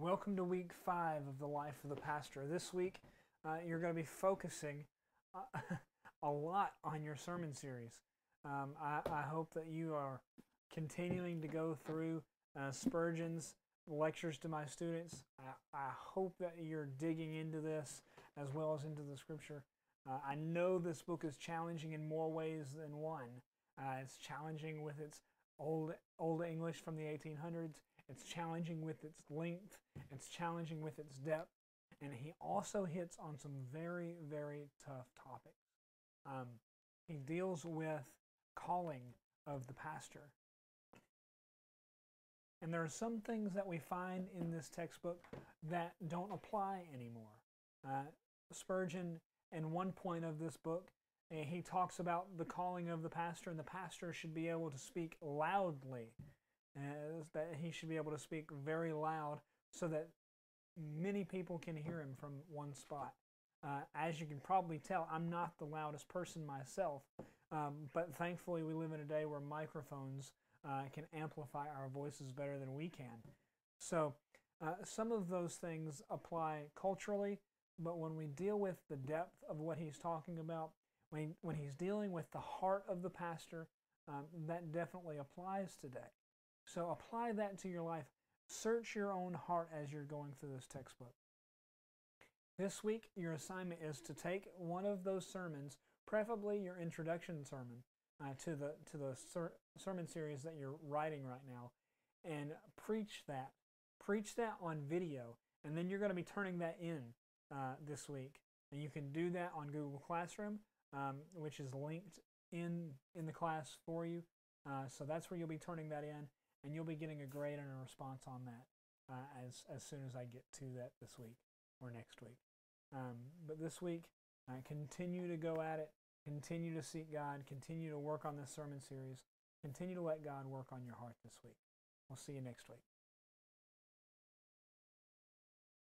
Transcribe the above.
Welcome to week 5 of the life of the pastor. This week, you're going to be focusing a lot on your sermon series. I hope that you are continuing to go through Spurgeon's lectures to my students. I hope that you're digging into this as well as into the scripture. I know this book is challenging in more ways than one. It's challenging with its old English from the 1800s. It's challenging with its length. It's challenging with its depth. And he also hits on some very, very tough topics. He deals with calling of the pastor. And there are some things that we find in this textbook that don't apply anymore. Spurgeon, in one point of this book, he talks about the calling of the pastor, and the pastor should be able to speak loudly. That he should be able to speak very loud so that many people can hear him from one spot. As you can probably tell, I'm not the loudest person myself, but thankfully we live in a day where microphones can amplify our voices better than we can. So some of those things apply culturally, but when we deal with the depth of what he's talking about, when he's dealing with the heart of the pastor, that definitely applies today. So apply that to your life. Search your own heart as you're going through this textbook. This week, your assignment is to take one of those sermons, preferably your introduction sermon to the sermon series that you're writing right now, and preach that. Preach that on video, and then you're going to be turning that in this week. And you can do that on Google Classroom, which is linked in the class for you. So that's where you'll be turning that in. And you'll be getting a grade and a response on that as soon as I get to that this week or next week. But this week, continue to go at it. Continue to seek God. Continue to work on this sermon series. Continue to let God work on your heart this week. We'll see you next week.